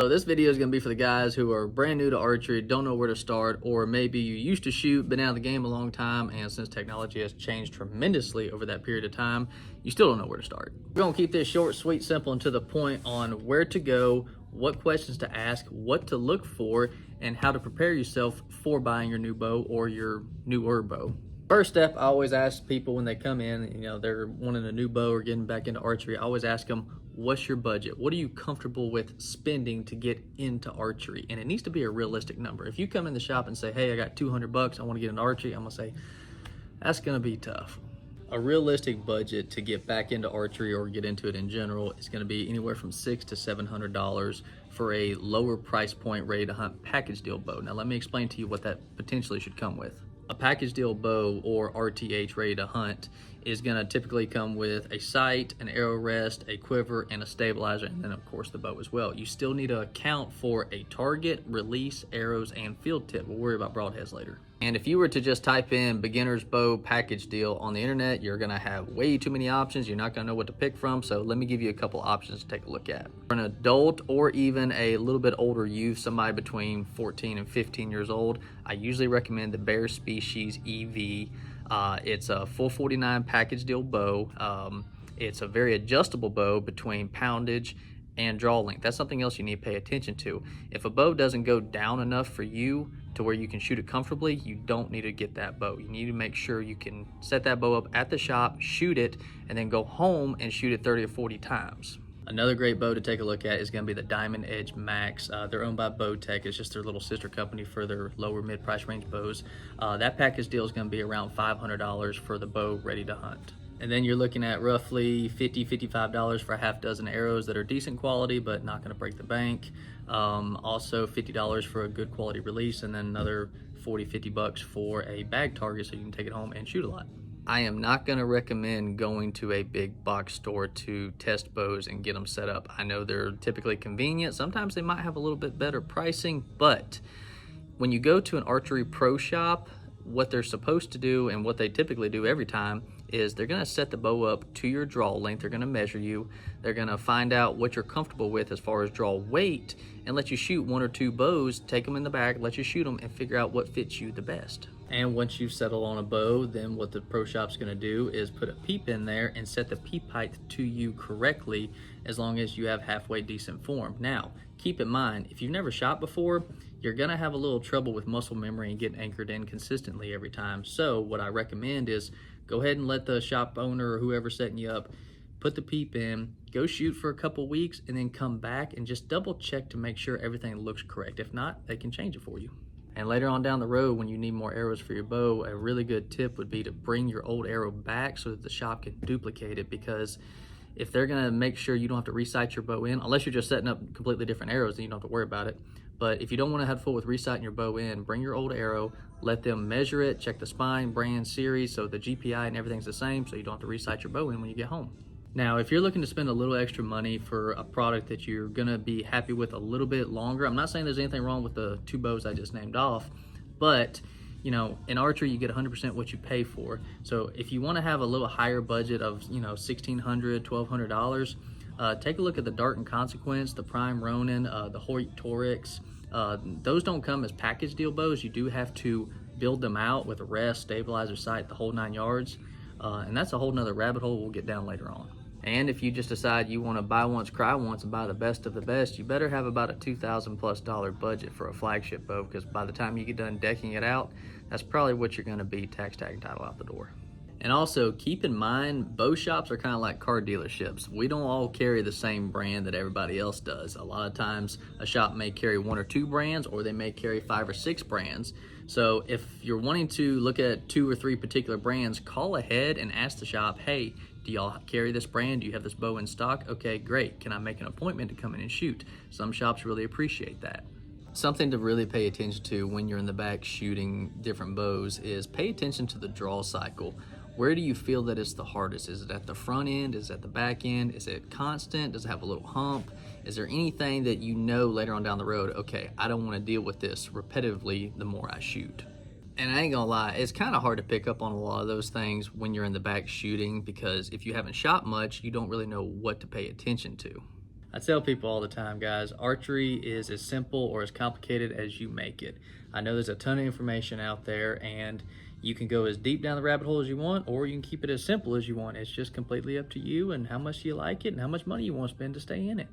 So this video is going to be for the guys who are brand new to archery, don't know where to start, or maybe you used to shoot, been out of the game a long time, and since technology has changed tremendously over that period of time, you still don't know where to start. We're going to keep this short, sweet, simple, and to the point on where to go, what questions to ask, what to look for, and how to prepare yourself for buying your new bow or your newer bow. First step, I always ask people when they come in, they're wanting a new bow or getting back into archery, I always ask them, what's your budget? What are you comfortable with spending to get into archery? And it needs to be a realistic number. If you come in the shop and say, hey, I got 200 bucks, I want to get into archery, I'm gonna say, that's gonna be tough. A realistic budget to get back into archery or get into it in general is gonna be anywhere from $600 to $700 for a lower price point ready to hunt package deal bow. Now let me explain to you what that potentially should come with. A package deal bow, or RTH, ready to hunt, is going to typically come with a sight, an arrow rest, a quiver, and a stabilizer, and then of course the bow as well. You still need to account for a target, release, arrows, and field tip. We'll worry about broadheads later. And if you were to just type in beginner's bow package deal on the internet, you're going to have way too many options. You're not going to know what to pick from. So let me give you a couple options to take a look at. For an adult or even a little bit older youth, somebody between 14 and 15 years old, I usually recommend the Bear Species EV. It's a full 49 package deal bow. It's a very adjustable bow between poundage and draw length. That's something else you need to pay attention to. If a bow doesn't go down enough for you to where you can shoot it comfortably, you don't need to get that bow. You need to make sure you can set that bow up at the shop, shoot it, and then go home and shoot it 30 or 40 times. Another great bow to take a look at is going to be the Diamond Edge Max. They're owned by Bowtech. It's just their little sister company for their lower mid-price range bows. That package deal is going to be around $500 for the bow ready to hunt. And then you're looking at roughly $50, $55 for a half dozen arrows that are decent quality but not going to break the bank. Also $50 for a good quality release, and then another 40, 50 bucks for a bag target so you can take it home and shoot a lot. I am not going to recommend going to a big box store to test bows and get them set up. I know they're typically convenient. Sometimes they might have a little bit better pricing, but when you go to an archery pro shop, what they're supposed to do and what they typically do every time is they're going to set the bow up to your draw length. They're going to measure you. They're going to find out what you're comfortable with as far as draw weight and let you shoot one or two bows, take them in the bag, let you shoot them, and figure out what fits you the best. And once you've settled on a bow, then what the pro shop's going to do is put a peep in there and set the peep height to you correctly as long as you have halfway decent form. Now, keep in mind, if you've never shot before, you're going to have a little trouble with muscle memory and getting anchored in consistently every time. So what I recommend is go ahead and let the shop owner or whoever's setting you up put the peep in, go shoot for a couple weeks, and then come back and just double check to make sure everything looks correct. If not, they can change it for you. And later on down the road, when you need more arrows for your bow, a really good tip would be to bring your old arrow back so that the shop can duplicate it, because if they're gonna make sure you don't have to resight your bow in, unless you're just setting up completely different arrows, then you don't have to worry about it. But if you don't wanna have full with resighting your bow in, bring your old arrow, let them measure it, check the spine, brand, series, so the GPI and everything's the same, so you don't have to resight your bow in when you get home. Now, if you're looking to spend a little extra money for a product that you're gonna be happy with a little bit longer, I'm not saying there's anything wrong with the two bows I just named off, but in archery, you get 100% what you pay for. So if you wanna have a little higher budget of $1,600, $1,200, take a look at the Dart and Consequence, the Prime Ronin, the Hoyt Torix. Those don't come as package deal bows. You do have to build them out with a rest, stabilizer, sight, the whole 9 yards. And that's a whole nother rabbit hole we'll get down later on. And if you just decide you want to buy once, cry once, and buy the best of the best, you better have about a $2,000+ budget for a flagship bow, because by the time you get done decking it out, that's probably what you're going to be tax, tag, and title out the door. And also keep in mind, bow shops are kind of like car dealerships. We don't all carry the same brand that everybody else does. A lot of times a shop may carry 1 or 2 brands, or they may carry 5 or 6 brands. So if you're wanting to look at 2 or 3 particular brands, call ahead and ask the shop, hey, do y'all carry this brand? Do you have this bow in stock? Okay, great. Can I make an appointment to come in and shoot? Some shops really appreciate that. Something to really pay attention to when you're in the back shooting different bows is pay attention to the draw cycle. Where do you feel that it's the hardest? Is it at the front end? Is it at the back end? Is it constant? Does it have a little hump? Is there anything that you know later on down the road, okay, I don't want to deal with this repetitively the more I shoot? And I ain't gonna lie, it's kind of hard to pick up on a lot of those things when you're in the back shooting, because if you haven't shot much, you don't really know what to pay attention to. I tell people all the time, guys, archery is as simple or as complicated as you make it. I know there's a ton of information out there, and you can go as deep down the rabbit hole as you want, or you can keep it as simple as you want. It's just completely up to you and how much you like it and how much money you want to spend to stay in it.